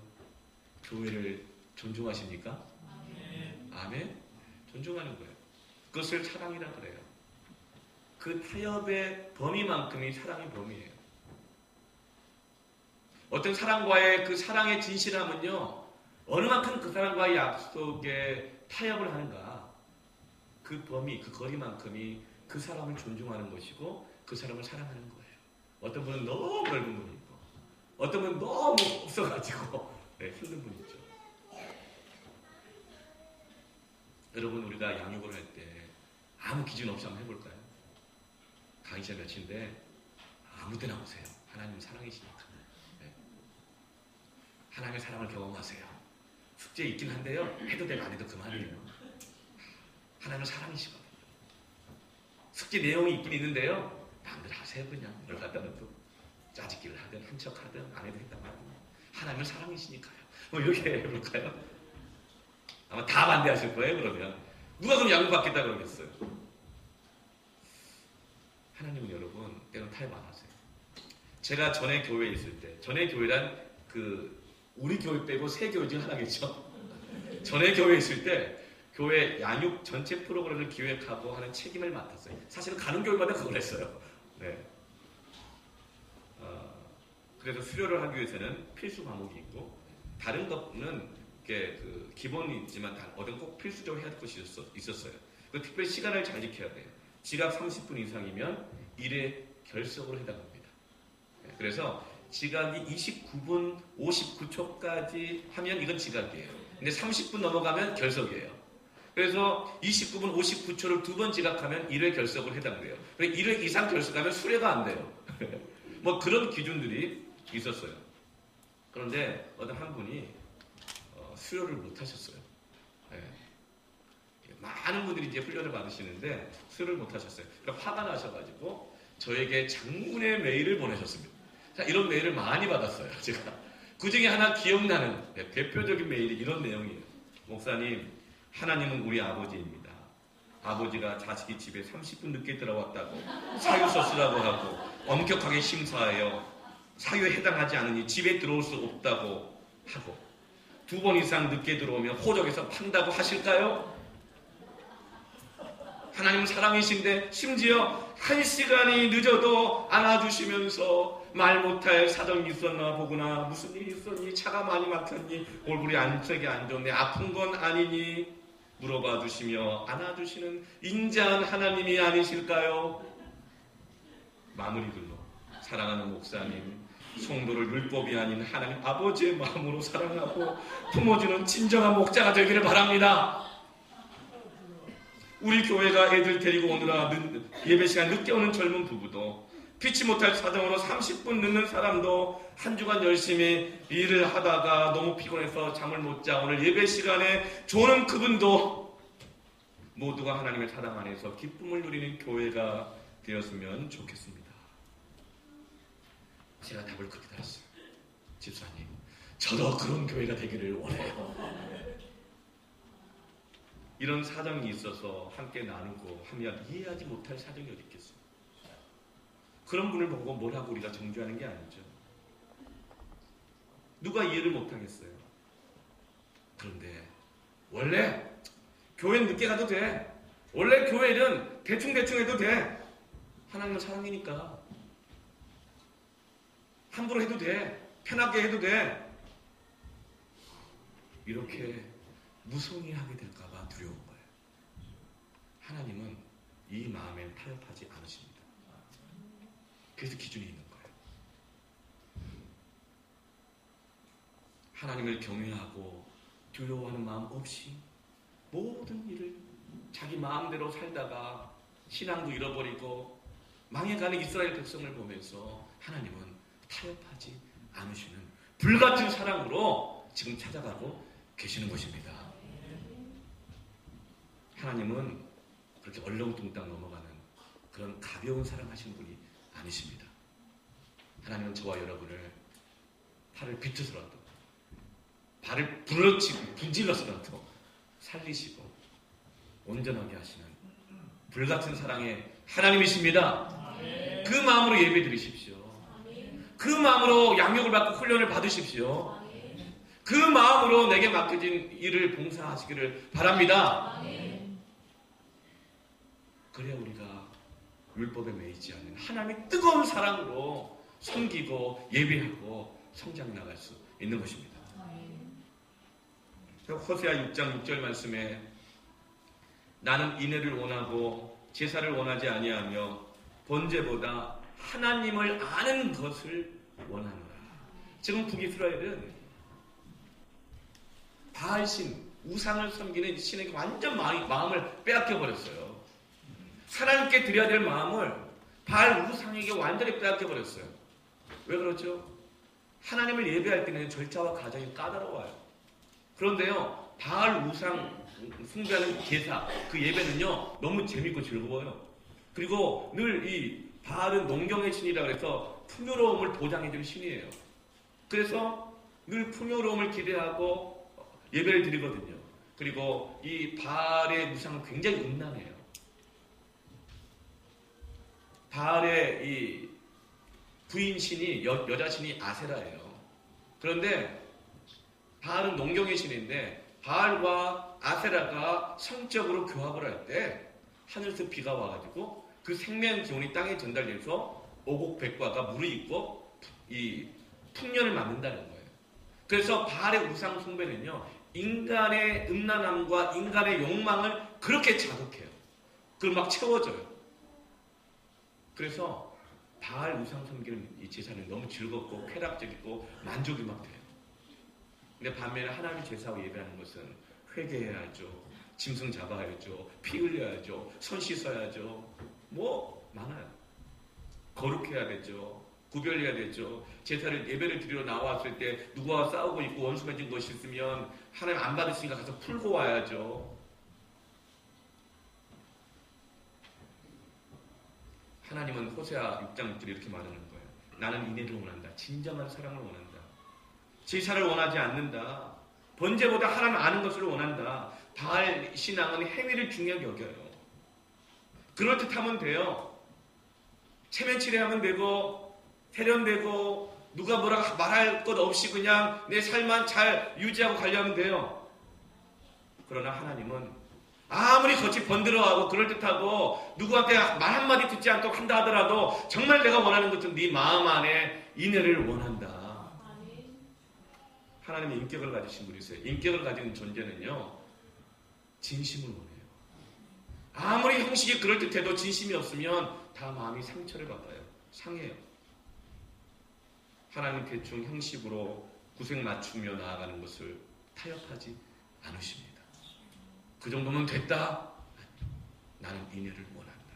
교회를 존중하십니까? 아멘? 존중하는 거예요. 그것을 사랑이라 그래요. 그 타협의 범위만큼이 사랑의 범위예요. 어떤 사람과의 그 사랑의 진실함은요, 어느 만큼 그 사람과의 약속에 타협을 하는가, 그 범위, 그 거리만큼이 그 사람을 존중하는 것이고 그 사람을 사랑하는 거예요. 어떤 분은 너무 넓은 분이 있고 어떤 분은 너무 없어가지고 힘든 분이 있죠. 여러분 우리가 양육을 할 때 아무 기준 없이 한번 해볼까요? 강의실 몇인데 아무 데나 오세요. 하나님 사랑이시니까. 네. 하나님의 사랑을 경험하세요. 숙제 있긴 한데요. 해도 되고 안 해도 그만이에요. 하나님은 사랑이시거든요. 숙제 내용이 있긴 있는데요. 남들 하세요 그냥. 뭘 갖다가 또 짜집기를 하든 한 척 하든 안 해도 된다고 하든 하나님은 사랑이시니까요. 뭐 이렇게 해볼까요? 아마 다 반대하실 거예요. 그러면 누가 그럼 양육받겠다 그러겠어요? 하나님은 여러분 때론 타협 안 하세요. 제가 전에 교회에 있을 때, 전에 교회란 우리 교회 빼고 세 교회 중 하나겠죠. 전에 교회에 있을 때 교회 양육 전체 프로그램을 기획하고 하는 책임을 맡았어요. 사실은 가는 교회마다 그걸 했어요. 네. 그래서 수료를 하기 위해서는 필수 과목이 있고 다른 것은 기본이지만 어떤 꼭 필수적으로 해야 할 것이 있었어요. 특별히 시간을 잘 지켜야 돼요. 지각 30분 이상이면 1회 결석으로 해당합니다. 네. 그래서 지각이 29분 59초까지 하면 이건 지각이에요. 근데 30분 넘어가면 결석이에요. 그래서 29분 59초를 2번 지각하면 1회 결석으로 해당돼요. 1회 이상 결석하면 수료가 안 돼요. 뭐 그런 기준들이 있었어요. 그런데 어떤 한 분이 수료를 못 하셨어요. 네. 많은 분들이 이제 훈련을 받으시는데 수료를 못 하셨어요. 그러니까 화가 나셔가지고 저에게 장문의 메일을 보내셨습니다. 자, 이런 메일을 많이 받았어요. 제가 그 중에 하나 기억나는 대표적인 메일이 이런 내용이에요. 목사님, 하나님은 우리 아버지입니다. 아버지가 자식이 집에 30분 늦게 들어왔다고 사유 서술하고 하고 엄격하게 심사하여 사유에 해당하지 않으니 집에 들어올 수 없다고 하고 2번 이상 늦게 들어오면 호적에서 판다고 하실까요? 하나님은 사랑이신데 심지어 1시간이 늦어도 안아주시면서 말 못할 사정이 있었나 보구나, 무슨 일이 있었니, 차가 많이 막혔니, 얼굴이 안색이 안 좋네, 아픈 건 아니니 물어봐 주시며 안아주시는 인자한 하나님이 아니실까요? 마무리글로 사랑하는 목사님, 성도를 율법이 아닌 하나님 아버지의 마음으로 사랑하고 품어주는 진정한 목자가 되기를 바랍니다. 우리 교회가 애들 데리고 오느라 예배 시간 늦게 오는 젊은 부부도 피치 못할 사정으로 30분 늦는 사람도 한 주간 열심히 일을 하다가 너무 피곤해서 잠을 못 자 오늘 예배 시간에 조는 그분도 모두가 하나님의 사랑 안에서 기쁨을 누리는 교회가 되었으면 좋겠습니다. 제가 답을 그렇게 달았어요. 집사님, 저도 그런 교회가 되기를 원해요. 이런 사정이 있어서 함께 나누고 하면 이해하지 못할 사정이 어디 있겠어요. 그런 분을 보고 뭐라고 우리가 정죄하는 게 아니죠. 누가 이해를 못하겠어요. 그런데 원래 교회는 늦게 가도 돼. 원래 교회는 대충 해도 돼. 하나님은 사랑이니까 함부로 해도 돼. 편하게 해도 돼. 이렇게 무성의하게 될까봐 두려운 거예요. 하나님은 이 마음에 타협하지 않으십니다. 그래서 기준이 있는 거예요. 하나님을 경외하고 두려워하는 마음 없이 모든 일을 자기 마음대로 살다가 신앙도 잃어버리고 망해가는 이스라엘 백성을 보면서 하나님은 타협하지 않으시는 불같은 사랑으로 지금 찾아가고 계시는 것입니다. 하나님은 그렇게 얼렁뚱땅 넘어가는 그런 가벼운 사랑하시는 분이 아니십니다. 하나님은 저와 여러분을 팔을 비틀어서라도 발을 부러치고 분질러서라도 살리시고 온전하게 하시는 불같은 사랑의 하나님이십니다. 그 마음으로 예배 드리십시오. 그 마음으로 양육을 받고 훈련을 받으십시오. 그 마음으로 내게 맡겨진 일을 봉사하시기를 바랍니다. 그래야 우리가 율법에 매이지 않는 하나님의 뜨거운 사랑으로 섬기고 예배하고 성장 나갈 수 있는 것입니다. 호세아 6장 6절 말씀에 나는 인애를 원하고 제사를 원하지 아니하며 번제보다 하나님을 아는 것을 원하노라. 지금 북이스라엘은 바알신, 우상을 섬기는 신에게 완전 마음을 빼앗겨 버렸어요. 하나님께 드려야 될 마음을 바알 우상에게 완전히 빼앗겨 버렸어요. 왜 그렇죠? 하나님을 예배할 때는 절차와 과정이 까다로워요. 그런데요, 바알 우상 숭배하는 제사, 그 예배는요, 너무 재밌고 즐거워요. 그리고 늘 이 바알은 농경의 신이라 그래서 풍요로움을 보장해주는 신이에요. 그래서 늘 풍요로움을 기대하고 예배를 드리거든요. 그리고 이 바알의 우상은 굉장히 음란해요. 바알의 이 부인 신이 여자 신이 아세라예요. 그런데 바알은 농경의 신인데 바알과 아세라가 성적으로 교합을 할 때 하늘에서 비가 와가지고 그 생명 기운이 땅에 전달돼서 오곡백과가 무르익고 이 풍년을 만든다는 거예요. 그래서 바알의 우상 숭배는요, 인간의 음란함과 인간의 욕망을 그렇게 자극해요. 그걸 막 채워줘요. 그래서 바알 우상 섬기는 이 제사는 너무 즐겁고 쾌락적이고 만족이 막 돼요. 근데 반면에 하나님 제사와 예배하는 것은 회개해야죠, 짐승 잡아야죠, 피 흘려야죠, 손 씻어야죠, 뭐 많아요. 거룩해야 되죠, 구별해야 되죠. 제사를 예배를 드리러 나왔을 때 누구와 싸우고 있고 원수 맺은 것이 있으면 하나님 안 받으시니까 가서 풀고 와야죠. 하나님은 호세아 6장 6절에 이렇게 말하는 거예요. 나는 인애를 원한다. 진정한 사랑을 원한다. 제사를 원하지 않는다. 번제보다 하나님 아는 것을 원한다. 바알 신앙은 행위를 중요하게 여겨요. 그럴듯하면 돼요. 체면치레하면 되고 세련되고 누가 뭐라 말할 것 없이 그냥 내 삶만 잘 유지하고 관리하면 돼요. 그러나 하나님은 아무리 겉이 번들어하고 그럴듯하고 누구한테 말 한마디 듣지 않도록 한다 하더라도 정말 내가 원하는 것은 네 마음 안에 인애를 원한다. 하나님의 인격을 가지신 분이세요. 인격을 가진 존재는요, 진심을 원해요. 아무리 형식이 그럴듯해도 진심이 없으면 다 마음이 상처를 받아요. 상해요. 하나님 대충 형식으로 구색 맞추며 나아가는 것을 타협하지 않으십니다. 그 정도면 됐다? 나는 인애를 원한다.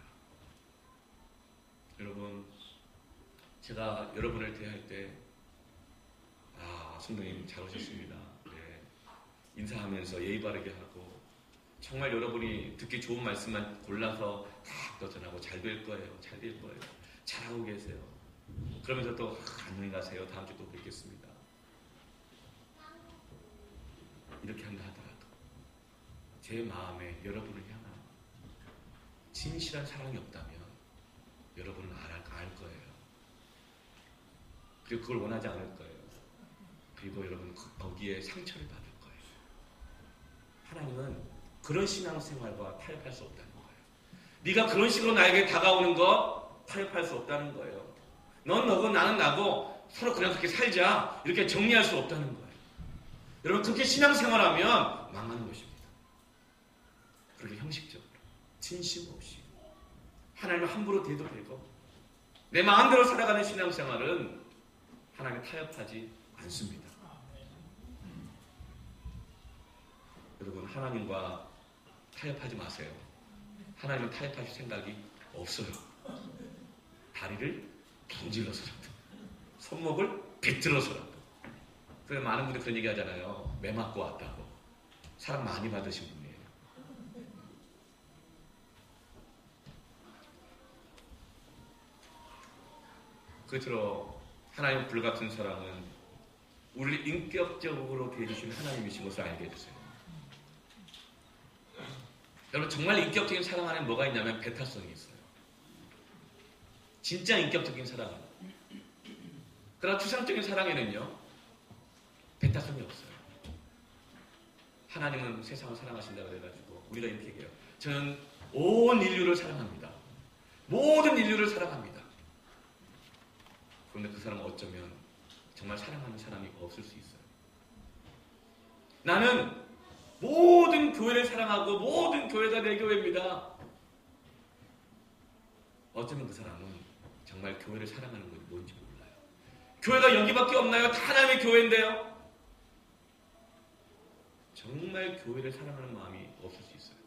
여러분, 제가 여러분을 대할 때 성도님 잘 오셨습니다. 네. 인사하면서 예의 바르게 하고 정말 여러분이 듣기 좋은 말씀만 골라서 다 전하고 잘 될 거예요. 잘 될 거예요. 잘하고 계세요. 그러면서 또 안녕히 가세요. 다음 주에 또 뵙겠습니다. 이렇게 한다 하더라도 제 마음에 여러분을 향한 진실한 사랑이 없다면 여러분은 알 거예요. 그리고 그걸 원하지 않을 거예요. 그리고 여러분 거기에 상처를 받을 거예요. 하나님은 그런 신앙생활과 타협할 수 없다는 거예요. 네가 그런 식으로 나에게 다가오는 거 타협할 수 없다는 거예요. 넌 너고 나는 나고 서로 그냥 그렇게 살자 이렇게 정리할 수 없다는 거예요. 여러분 그렇게 신앙생활하면 망하는 것입니다. 그렇게 형식적으로 진심 없이 하나님을 함부로 대도 되고 내 마음대로 살아가는 신앙생활은 하나님 타협하지 않습니다. 여러분 하나님과 타협하지 마세요. 하나님은 타협하실 생각이 없어요. 다리를 분질러서라도 손목을 비틀어서라도. 그래서 많은 분들이 그런 얘기 하잖아요. 매 맞고 왔다고. 사랑 많이 받으신 분이에요. 그처럼 하나님 불같은 사랑은 우리를 인격적으로 대해주시는 하나님이신 것을 알게 해주세요. 여러분 정말 인격적인 사랑 안에 뭐가 있냐면 배타성이 있어요. 진짜 인격적인 사랑은. 그러나 추상적인 사랑에는요 배타성이 없어요. 하나님은 세상을 사랑하신다고 그래가지고 우리가 이렇게 얘기해요. 저는 온 인류를 사랑합니다. 모든 인류를 사랑합니다. 그런데 그 사람은 어쩌면 정말 사랑하는 사람이 없을 수 있어요. 나는 모든 교회를 사랑하고 모든 교회가 내 교회입니다. 어쩌면 그 사람은 정말 교회를 사랑하는 것이 뭔지 몰라요. 교회가 여기밖에 없나요? 다 하나님의 교회인데요. 정말 교회를 사랑하는 마음이 없을 수 있어요.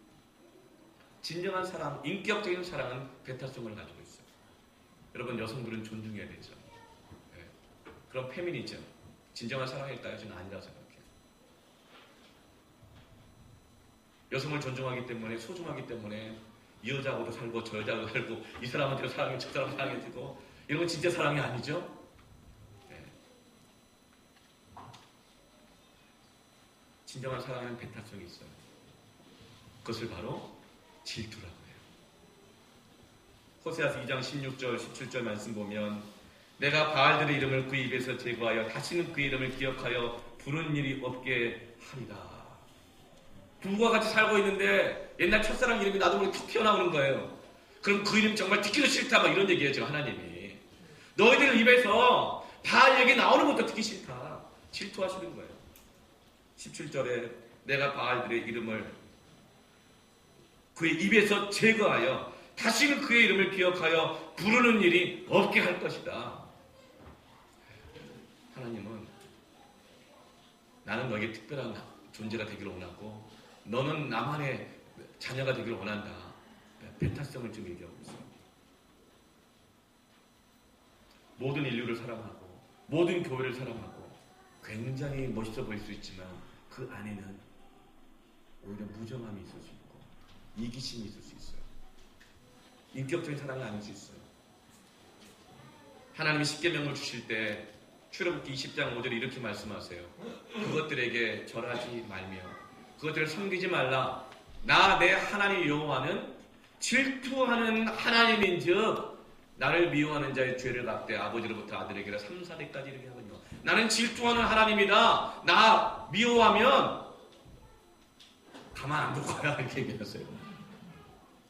진정한 사랑, 인격적인 사랑은 배타성을 가지고 있어요. 여러분 여성들은 존중해야 되죠. 네. 그럼 페미니즘, 진정한 사랑일까요? 저는 아니라고 생각해요. 여성을 존중하기 때문에, 소중하기 때문에 이 여자하고도 살고 저 여자하고도 살고 이 사람한테도 사랑해 저 사람 사랑해주고, 이런 건 진짜 사랑이 아니죠? 네. 진정한 사랑은 배타성이 있어요. 그것을 바로 질투라고 해요. 호세아서 2장 16절 17절 말씀 보면, 내가 바알들의 이름을 그 입에서 제거하여 다시는 그 이름을 기억하여 부른 일이 없게 하리라. 부부가 같이 살고 있는데 옛날 첫사랑 이름이 나도 모르게 툭 튀어나오는 거예요. 그럼 그 이름이 정말 듣기도 싫다, 막 이런 얘기예요. 지금 하나님이 너희들 입에서 바알 얘기 나오는 것도 듣기 싫다, 질투하시는 거예요. 17절에 내가 바알들의 이름을 그의 입에서 제거하여 다시는 그의 이름을 기억하여 부르는 일이 없게 할 것이다. 하나님은 나는 너에게 특별한 존재가 되기를 원하고 너는 나만의 자녀가 되기를 원한다. 배타성을 좀 얘기하고 있어요. 모든 인류를 사랑하고 모든 교회를 사랑하고 굉장히 멋있어 보일 수 있지만 그 안에는 오히려 무정함이 있을 수 있고 이기심이 있을 수 있어요. 인격적인 사랑이 아닐 수 있어요. 하나님이 십계명을 주실 때 출애굽기 20장 5절에 이렇게 말씀하세요. 그것들에게 절하지 말며 그것들을 섬기지 말라. 나 내 하나님 여호와는 질투하는 하나님인즉 나를 미워하는 자의 죄를 갚되 아버지로부터 아들에게라 3, 4대까지 이렇게 하거든요. 나는 질투하는 하나님이다. 나 미워하면 가만 안 둘 거야, 이렇게 얘기하세요.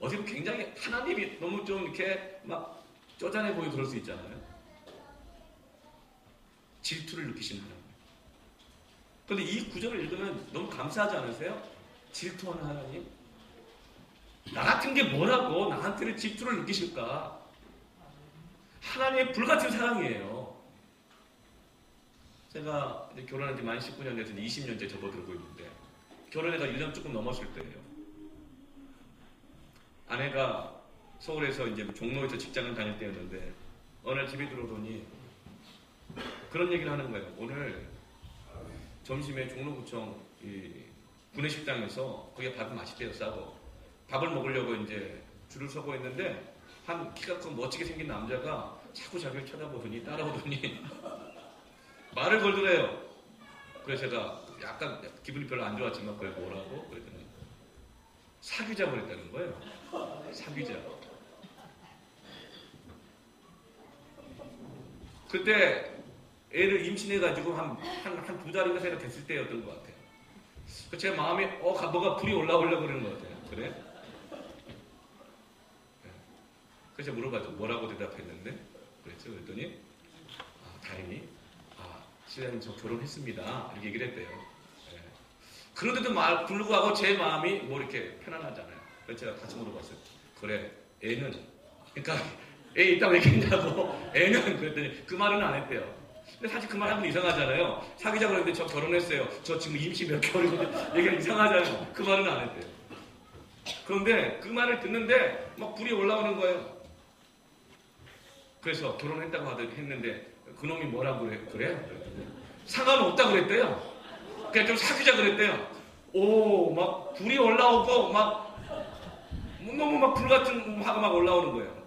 어떻게 보면 굉장히 하나님이 너무 좀 이렇게 막 쪼잔해 보이고 그럴 수 있잖아요. 질투를 느끼시는 하나님. 그런데 이 구절을 읽으면 너무 감사하지 않으세요? 질투하는 하나님? 나 같은 게 뭐라고 나한테는 질투를 느끼실까? 하나님의 불같은 사랑이에요. 제가 이제 결혼한 지 만 19년 돼서 20년째 접어들고 있는데 결혼해가 1년 조금 넘었을 때예요. 아내가 서울에서 이제 종로에서 직장을 다닐 때였는데 어느 날 집에 들어오더니 그런 얘기를 하는 거예요. 오늘 점심에 종로구청 구내식당에서 거기에 밥이 맛있대요. 싸고 밥을 먹으려고 이제 줄을 서고 있는데 한 키가 큰 멋지게 생긴 남자가 자꾸 자기를 쳐다보더니 따라오더니 말을 걸더래요. 그래서 제가 약간 기분이 별로 안 좋았지만 그걸 뭐라고? 그랬더니 사귀자고 그랬다는 거예요. 사귀자. 그때 애를 임신해가지고 한 두 달인가 세달 됐을 때였던 것 같아요. 제 마음에 뭐가 불이 올라오려고 그러는 것 같아요. 그래? 네. 그래서 물어봤죠. 뭐라고 대답했는데? 그랬죠. 그랬더니 다행히 신랑님 저 결혼했습니다. 이렇게 얘기를 했대요. 네. 그런데도 불구하고 제 마음이 뭐 이렇게 편안하잖아요. 그래서 제가 다시 물어봤어요. 그래, 애는? 그러니까 애 있다고 얘기했냐고. 애는? 그랬더니 그 말은 안 했대요. 근데 사실 그 말 하면 이상하잖아요. 사귀자고 그랬는데 저 결혼했어요. 저 지금 임신 몇 개월이거든요. 얘기가 이상하잖아요. 그 말은 안 했대요. 그런데 그 말을 듣는데 막 불이 올라오는 거예요. 그래서 결혼했다고 했는데 그놈이 뭐라고 그래? 상관없다고 그랬대요. 그냥 좀 사귀자 그랬대요. 막 불이 올라오고 막 너무 막 불같은 화가 막 올라오는 거예요.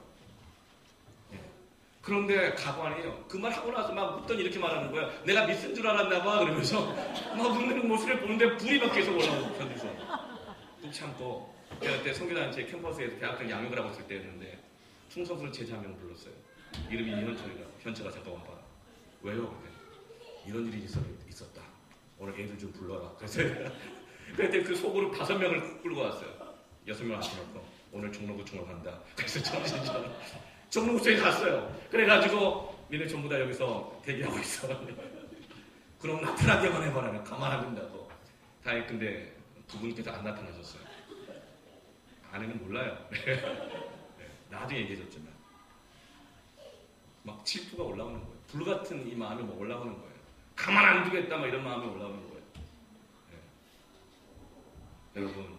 그런데 가관이에요. 그 말 하고 나서 막 웃더니 이렇게 말하는 거야. 내가 미친 줄 알았나 봐. 그러면서 막 웃는 모습을 보는데 불이 막 계속 올라오고 편에서 꾹 참고. 제가 그때 선교단체 캠퍼스에서 대학생 양육을 하고 있을 때였는데 충성스러운 제자 한 명 불렀어요. 이름이 이현철이라고. 현철아 잠깐만 봐라. 왜요? 이런 일이 있었다. 오늘 애들 좀 불러라. 그래서 그때 그 속으로 5명을 끌고 왔어요. 6명 앉혀놓고 오늘 종로구청으로 간다. 그래서 종로구청에 갔어요. 그래가지고 니네 전부 다 여기서 대기하고 있어. 그럼 나타나게만 해봐라. 가만 안 둔다고. 다행히 근데 두 분께서 안 나타나셨어요. 아내는 몰라요. 나중에 얘기해줬지만 막 질투가 올라오는 거예요. 불같은 이 마음이 막 올라오는 거예요. 가만 안 두겠다 막 이런 마음이 올라오는 거예요. 여러분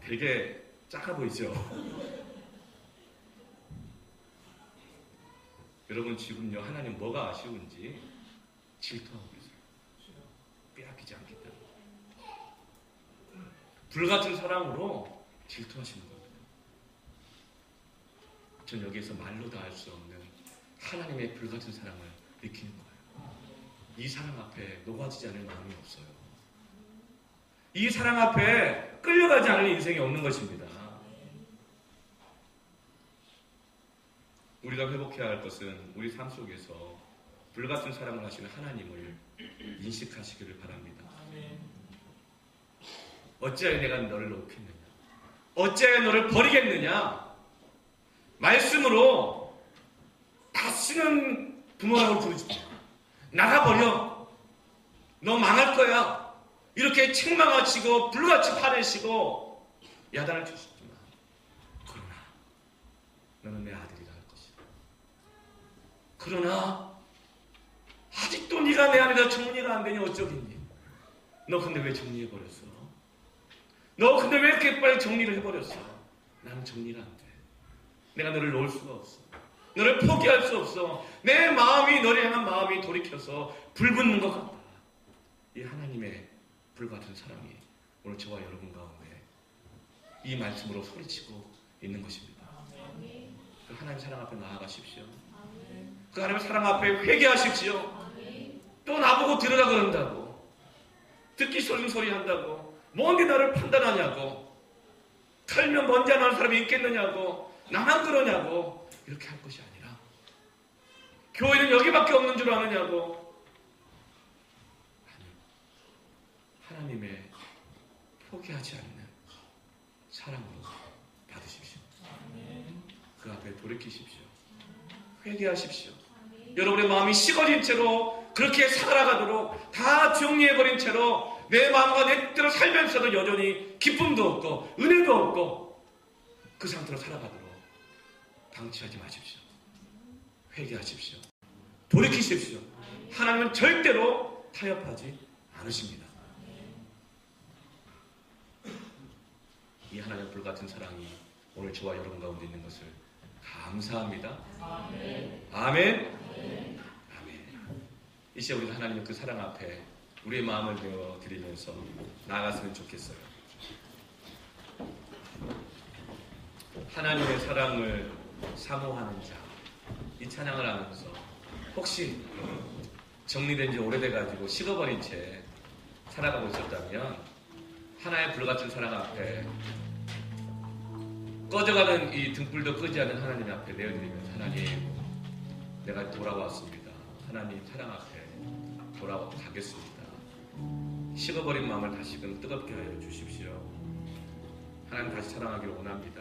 되게 작아 보이죠? 여러분 지금요 하나님 뭐가 아쉬운지 질투하고 있어요. 빼앗기지 않기 때문에. 불같은 사랑으로 질투하시는 겁니다. 전 여기에서 말로 다 할 수 없는 하나님의 불같은 사랑을 느끼는 거예요. 이 사랑 앞에 녹아지지 않을 마음이 없어요. 이 사랑 앞에 끌려가지 않을 인생이 없는 것입니다. 우리가 회복해야 할 것은 우리 삶 속에서 불같은 사랑을 하시는 하나님을 인식하시기를 바랍니다. 어찌하여 내가 너를 놓겠느냐? 어찌하여 너를 버리겠느냐? 말씀으로 다시는 부모라고 부르지 마. 나가버려. 너 망할 거야. 이렇게 책망하시고 불같이 화내시고 야단을 주시지 마. 그러나 너는 내 아들이라 할 것이다. 그러나 아직도 네가 내 아들이라 정리가 안 되니 어쩌겠니? 너 근데 왜 정리해버렸어? 너 근데 왜 이렇게 빨리 정리를 해버렸어? 나는 정리가 안 돼. 내가 너를 놓을 수가 없어. 너를 포기할 수 없어. 내 마음이 너를 향한 마음이 돌이켜서 불붙는 것 같다. 이 하나님의 불같은 사랑이 오늘 저와 여러분 가운데 이 말씀으로 소리치고 있는 것입니다. 그 하나님 사랑 앞에 나아가십시오. 그 하나님의 사랑 앞에 회개하십시오. 또 나보고 들으라 그런다고, 듣기 싫은 소리 한다고, 뭔데 나를 판단하냐고, 털면 먼지 안 하는 사람이 있겠느냐고, 나만 그러냐고, 이렇게 할 것이 아니라 교회는 여기밖에 없는 줄 아느냐고, 하나님의 포기하지 않는 사랑으로 받으십시오. 그 앞에 돌이키십시오. 회개하십시오. 여러분의 마음이 식어진 채로 그렇게 살아가도록 다 정리해버린 채로 내 마음과 내 뜻대로 살면서도 여전히 기쁨도 없고 은혜도 없고 그 상태로 살아가도록 방치하지 마십시오. 회개하십시오. 돌이키십시오. 하나님은 절대로 타협하지 않으십니다. 이 하나님의 불같은 사랑이 오늘 저와 여러분 가운데 있는 것을 감사합니다. 아멘. 아멘. 이 시간 우리가 하나님의 그 사랑 앞에 우리의 마음을 내어 드리면서 나아갔으면 좋겠어요. 하나님의 사랑을 사모하는 자, 이 찬양을 하면서 혹시 정리된 지 오래돼가지고 식어버린 채 살아가고 있었다면 하나의 불같은 사랑 앞에 꺼져가는 이 등불도 끄지 않는 하나님 앞에 내어드리면서 하나님, 내가 돌아왔습니다. 하나님 사랑 앞에 돌아가겠습니다. 식어버린 마음을 다시금 뜨겁게 하여 주십시오. 하나님 다시 사랑하기를 원합니다.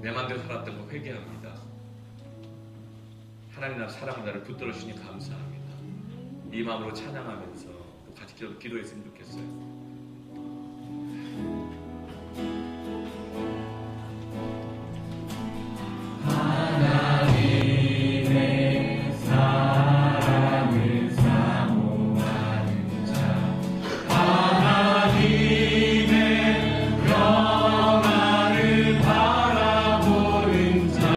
내 맘대로 살았던 거 회개합니다. 하나님 나를 사랑을 나를 붙들어 주시니 감사합니다. 이 마음으로 찬양하면서 같이 기도했으면 좋겠어요.